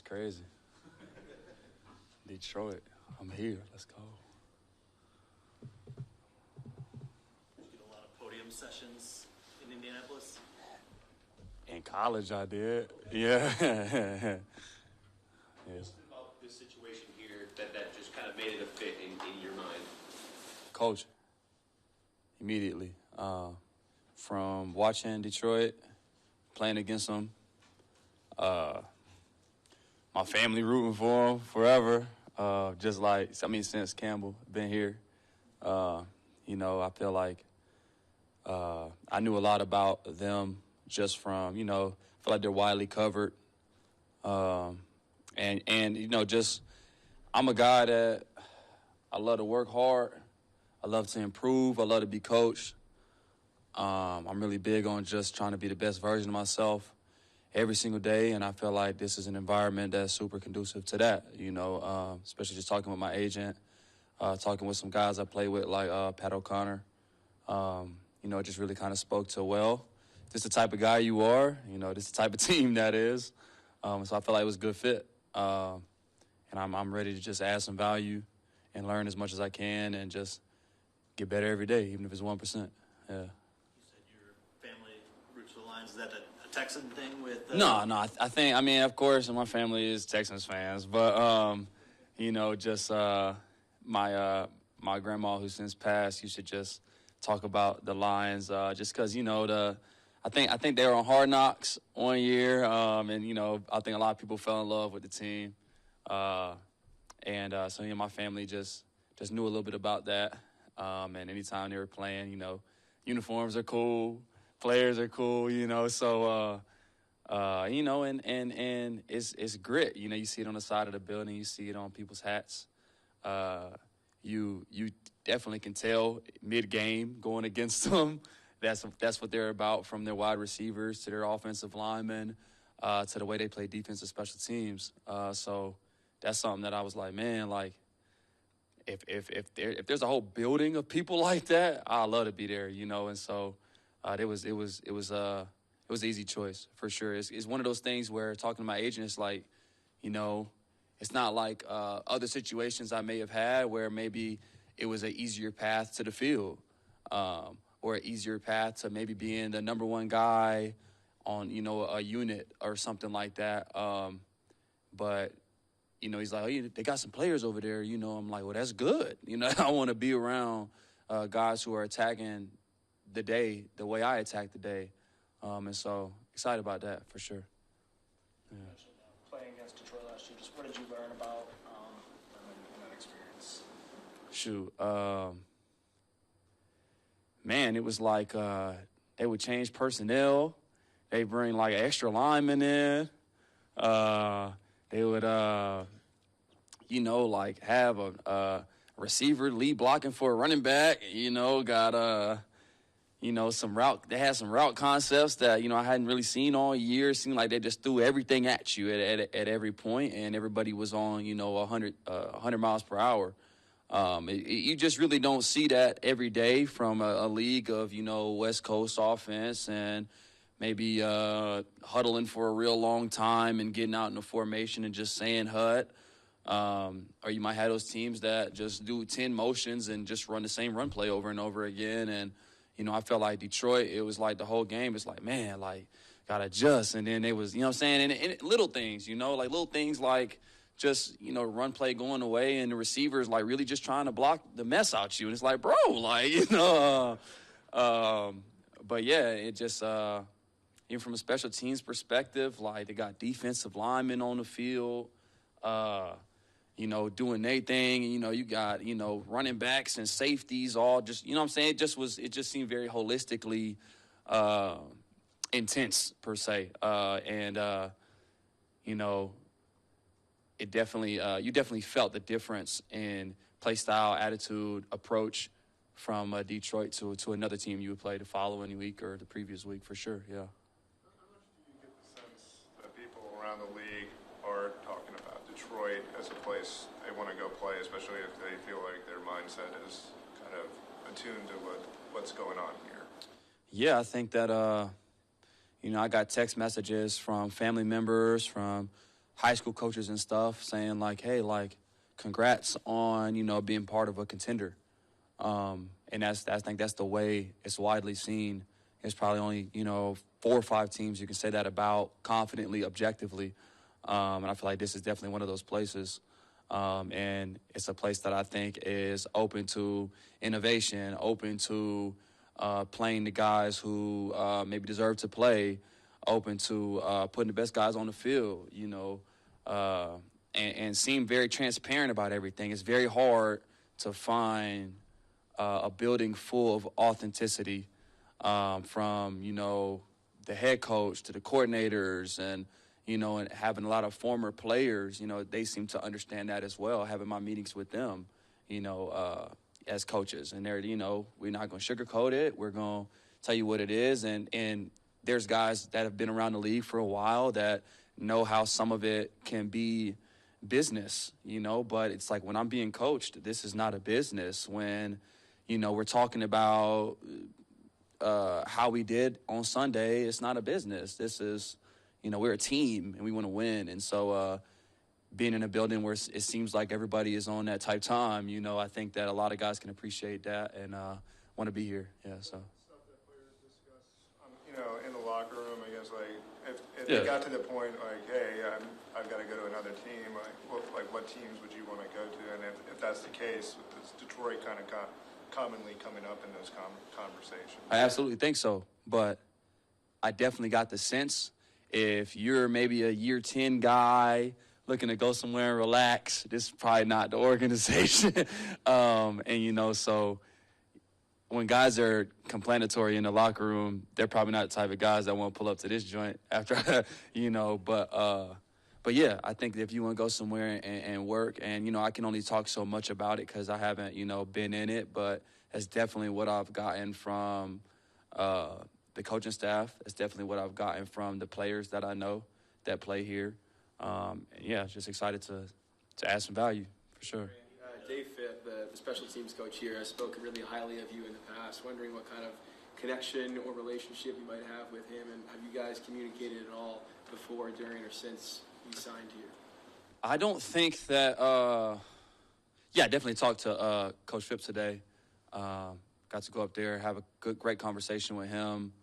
crazy. Detroit, I'm here. Let's go. Did you get a lot of podium sessions in Indianapolis? In college, I did. Yeah. Yes. What's about this situation here that just kind of made it a fit in your mind? Coach, immediately. From watching Detroit, playing against them, my family rooting for them forever. Since Campbell been here, I feel like I knew a lot about them just from, I feel like they're widely covered. I'm a guy that I love to work hard. I love to improve. I love to be coached. I'm really big on just trying to be the best version of myself every single day, and I feel like this is an environment that's super conducive to that, especially just talking with my agent, talking with some guys I play with like Pat O'Connor. It just really kind of spoke to, this is the type of guy you are, this is the type of team that is. So I feel like it was a good fit. And I'm ready to just add some value and learn as much as I can and just get better every day, even if it's 1%. Yeah. You said your family roots to the Lions. Is that a Texan thing with? No. Of course, my family is Texans fans, but my grandma who since passed used to just talk about the Lions, just because I think they were on Hard Knocks one year, I think a lot of people fell in love with the team, so my family just knew a little bit about that, and anytime they were playing, uniforms are cool, players are cool, so. And it's grit. You see it on the side of the building. You see it on people's hats. You definitely can tell mid-game going against them. That's what they're about, from their wide receivers to their offensive linemen to the way they play defensive special teams. So that's something that I was like, man, like if there's a whole building of people like that, I'd love to be there, And so it was an easy choice for sure. It's one of those things where talking to my agent, it's like, it's not like other situations I may have had where maybe it was an easier path to the field, or an easier path to maybe being the number one guy on, a unit or something like that. But, he's like, oh, they got some players over there, I'm like, well, that's good. I want to be around guys who are attacking the day the way I attack the day. And so excited about that for sure. Yeah. You mentioned playing against Detroit last year. Just what did you learn about in that experience? Shoot, man, it was like they would change personnel. They bring like an extra lineman in. They would, like have a receiver lead blocking for a running back. Got they had some route concepts that, I hadn't really seen all year. It seemed like they just threw everything at you at every point, and everybody was on, 100 miles per hour. You just really don't see that every day from a league of, West Coast offense and maybe huddling for a real long time and getting out in the formation and just saying hut. Or you might have those teams that just do 10 motions and just run the same run play over and over again. And I felt like Detroit, it was like the whole game. It's like, man, like, got to adjust. And then they was, and little things, like little things like just, run play going away and the receivers, like, really just trying to block the mess out you. And it's like, bro, like, but, yeah, it just, even from a special teams perspective, like, they got defensive linemen on the field, doing their thing. You got, running backs and safeties all just, It just seemed very holistically intense per se. It definitely, you definitely felt the difference in play style, attitude, approach from Detroit to another team you would play the following week or the previous week for sure, yeah. How much do you get the sense that people around the league are talking about Detroit as a place they want to go play, especially if they feel like their mindset is kind of attuned to what's going on here? Yeah, I think that, I got text messages from family members, from high school coaches and stuff saying, like, hey, like, congrats on, being part of a contender. And I think that's the way it's widely seen. There's probably only, 4 or 5 teams you can say that about confidently, objectively. And I feel like this is definitely one of those places. And it's a place that I think is open to innovation, open to playing the guys who maybe deserve to play, open to putting the best guys on the field, and seem very transparent about everything. It's very hard to find a building full of authenticity from, the head coach to the coordinators and, and having a lot of former players, they seem to understand that as well, having my meetings with them, as coaches. And they're, we're not going to sugarcoat it. We're going to tell you what it is. And there's guys that have been around the league for a while that know how some of it can be business, but it's like when I'm being coached, this is not a business. When, we're talking about how we did on Sunday, it's not a business. This is, we're a team and we want to win. And so being in a building where it seems like everybody is on that type time, I think that a lot of guys can appreciate that and want to be here. Yeah, so. Stuff that players discuss, in the locker room, I guess, like, if it got to the point, like, hey, I've got to go to another team, what teams would you want to go to? And if that's the case, is Detroit kind of commonly coming up in those conversations? I absolutely think so, but I definitely got the sense if you're maybe a year 10 guy looking to go somewhere and relax, this is probably not the organization. So when guys are complainatory in the locker room, they're probably not the type of guys that want to pull up to this joint after, But yeah, I think if you want to go somewhere and work, and, I can only talk so much about it because I haven't, been in it, but that's definitely what I've gotten from the coaching staff. That's definitely what I've gotten from the players that I know that play here. Just excited to add some value for sure. Dave Fitt, the special teams coach here, has spoken really highly of you in the past. Wondering what kind of connection or relationship you might have with him, and have you guys communicated at all before, during, or since he signed here? I don't think that I definitely talked to Coach Phipps today. Got to go up there, have a great conversation with him.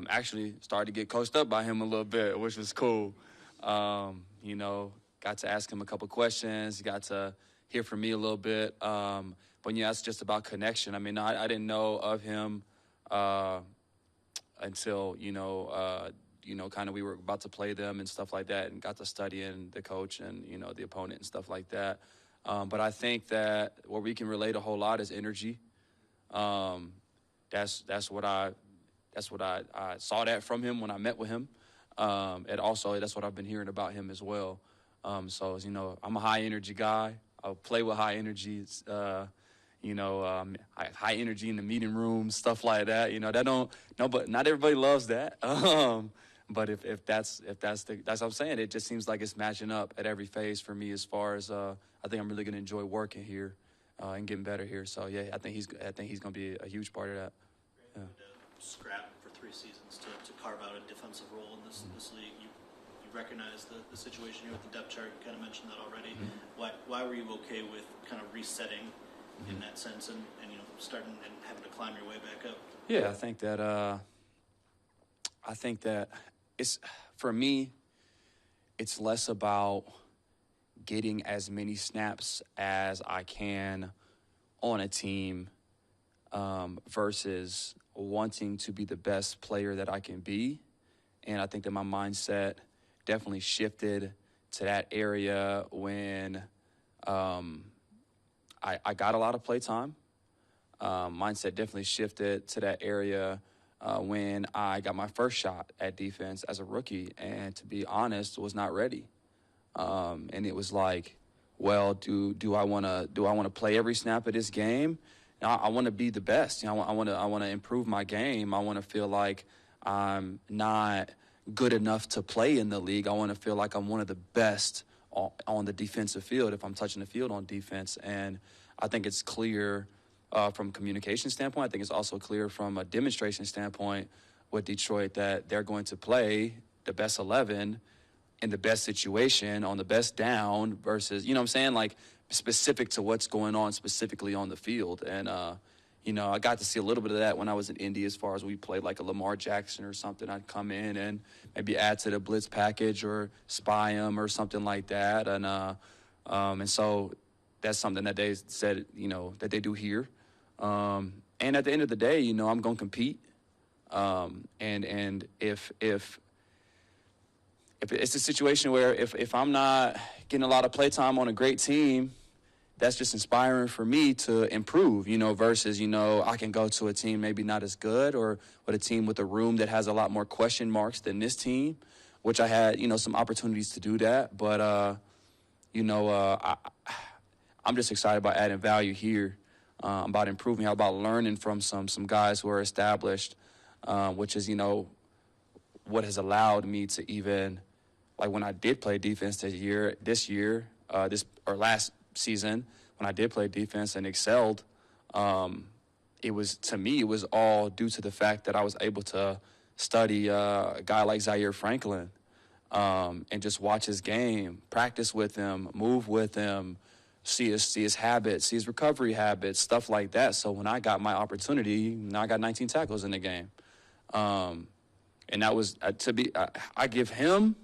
Actually started to get coached up by him a little bit, which was cool. Got to ask him a couple questions, got to hear from me a little bit. But it's just about connection. I mean, I didn't know of him until, kind of we were about to play them and stuff like that, and got to studying the coach and, the opponent and stuff like that. But I think that where we can relate a whole lot is energy. That's what I saw that from him when I met with him. And also that's what I've been hearing about him as well. So, I'm a high energy guy. I'll play with high energy, high energy in the meeting room, stuff like that. But not everybody loves that. But if that's what I'm saying. It just seems like it's matching up at every phase for me as far as I think I'm really going to enjoy working here and getting better here. So yeah, I think he's going to be a huge part of that. Yeah. Scrap for 3 seasons to carve out a defensive role in this league. You recognize the situation here with the depth chart. You kind of mentioned that already. Why were you okay with kind of resetting in that sense and starting and having to climb your way back up? Yeah, I think that it's, for me, it's less about getting as many snaps as I can on a team versus wanting to be the best player that I can be. And I think that my mindset definitely shifted to that area when I got a lot of play time. Mindset definitely shifted to that area when I got my first shot at defense as a rookie, and to be honest, was not ready. And it was like, well, do I want to play every snap of this game? I want to be the best. I want to improve my game. I want to feel like I'm not good enough to play in the league. I want to feel like I'm one of the best on the defensive field if I'm touching the field on defense. And I think it's clear from a communication standpoint. I think it's also clear from a demonstration standpoint with Detroit that they're going to play the best 11 in the best situation on the best down versus, you know what I'm saying, like specific to what's going on specifically on the field. And, I got to see a little bit of that when I was in Indy as far as we played like a Lamar Jackson or something. I'd come in and maybe add to the blitz package or spy him or something like that. And so that's something that they said, that they do here. And at the end of the day, I'm going to compete. And if it's a situation where if I'm not getting a lot of play time on a great team, that's just inspiring for me to improve, versus, I can go to a team maybe not as good or with a team with a room that has a lot more question marks than this team, which I had, some opportunities to do that. But, I'm just excited about adding value here, about improving, about learning from some guys who are established, which is, what has allowed me to even, like when I did play defense last season, when I did play defense and excelled, it was all due to the fact that I was able to study a guy like Zaire Franklin, and just watch his game, practice with him, move with him, see his habits, see his recovery habits, stuff like that. So when I got my opportunity, now I got 19 tackles in the game. And that was, I give him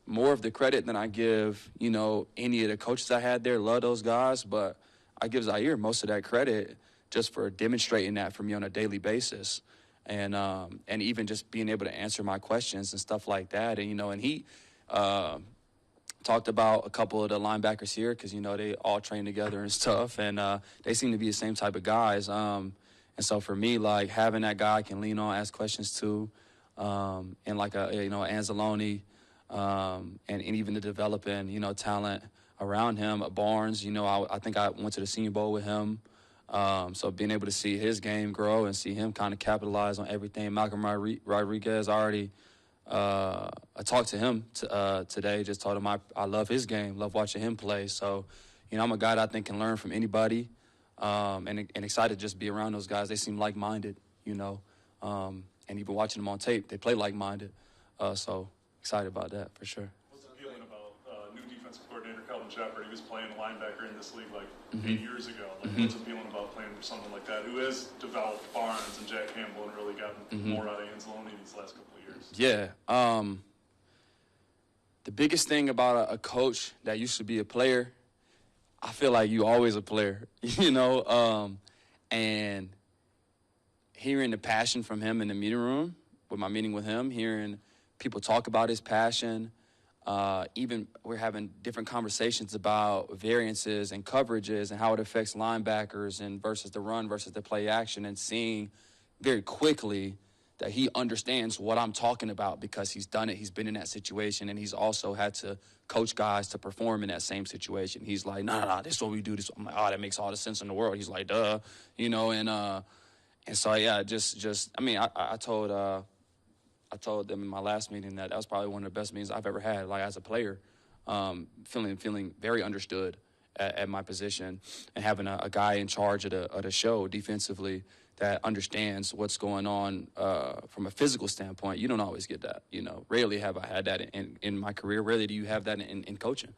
more of the credit than I give, any of the coaches I had there. Love those guys, but I give Zaire most of that credit just for demonstrating that for me on a daily basis. And even just being able to answer my questions and stuff like that. And, and he talked about a couple of the linebackers here because, they all train together and stuff. And they seem to be the same type of guys. And so for me, like, having that guy I can lean on, ask questions to, and like Anzalone, and even the developing, talent around him. Barnes, I think I went to the Senior Bowl with him. So being able to see his game grow and see him kind of capitalize on everything. Malcolm Rodriguez, I talked to him today, just told him I love his game, love watching him play. So, I'm a guy that I think can learn from anybody, and excited to just be around those guys. They seem like-minded, and even watching them on tape, they play like-minded. So excited about that for sure. What's appealing about new defensive coordinator Calvin Shepard? He was playing linebacker in this league 8 years ago. What's appealing about playing for someone like that who has developed Barnes and Jack Campbell and really gotten more out of Anzalone these last couple of years? Yeah. The biggest thing about a coach that used to be a player, I feel like you always a player, and hearing the passion from him in the meeting room, with my meeting with him, hearing people talk about his passion, even we're having different conversations about variances and coverages and how it affects linebackers and versus the run versus the play action, and seeing very quickly that he understands what I'm talking about because he's done it. He's been in that situation, and he's also had to coach guys to perform in that same situation. He's like, nah, this is what we do. I'm like, that makes all the sense in the world. He's like, duh, and so, yeah, I told them in my last meeting that was probably one of the best meetings I've ever had, like as a player, feeling very understood at my position, and having a guy in charge of the show defensively that understands what's going on from a physical standpoint. You don't always get that. Rarely have I had that in my career. Rarely do you have that in coaching.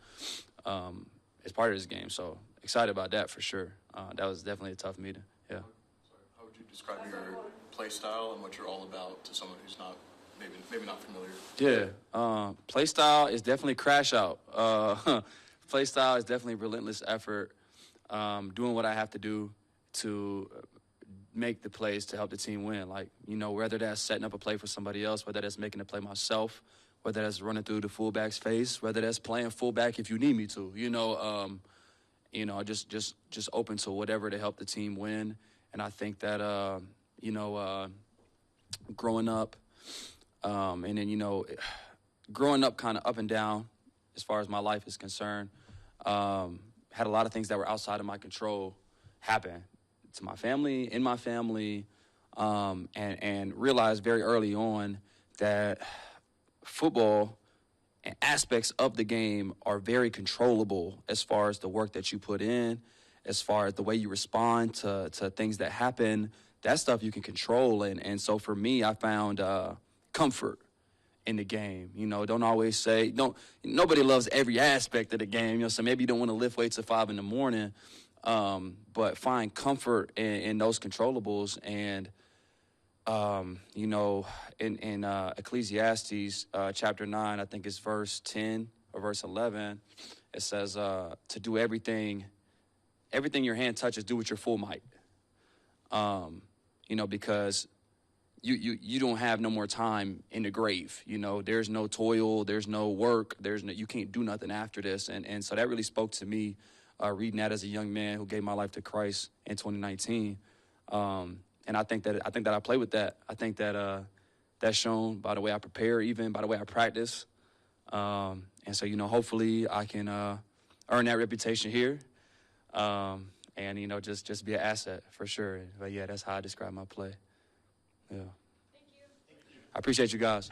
It's part of this game. So excited about that for sure. That was definitely a tough meeting. Yeah. How would you describe your play style and what you're all about to someone who's not maybe not familiar? Yeah. Play style is definitely crash out. Play style is definitely relentless effort, doing what I have to do to make the plays to help the team win. Like, whether that's setting up a play for somebody else, whether that's making a play myself, whether that's running through the fullback's face, whether that's playing fullback if you need me to, just open to whatever to help the team win. And I think that, growing up, and then, growing up kind of up and down as far as my life is concerned, had a lot of things that were outside of my control happen to my family, in my family, and realized very early on that football and aspects of the game are very controllable as far as the work that you put in, as far as the way you respond to things that happen. That stuff you can control. And so for me, I found comfort in the game. You know, don't always say, nobody loves every aspect of the game. You know, so maybe you don't want to lift weights at 5 a.m, but find comfort in those controllables. And, you know, in Ecclesiastes chapter 9, I think it's verse 10 or verse 11, it says to do everything your hand touches, do with your full might. You know, because you don't have no more time in the grave. You know, there's no toil, there's no work, you can't do nothing after this. And so that really spoke to me, reading that as a young man who gave my life to Christ in 2019. And I think that I play with that. I think that that's shown by the way I prepare, even by the way I practice. And so, you know, hopefully I can earn that reputation here. And, you know, just be an asset for sure. But, yeah, that's how I describe my play. Yeah. Thank you. I appreciate you guys.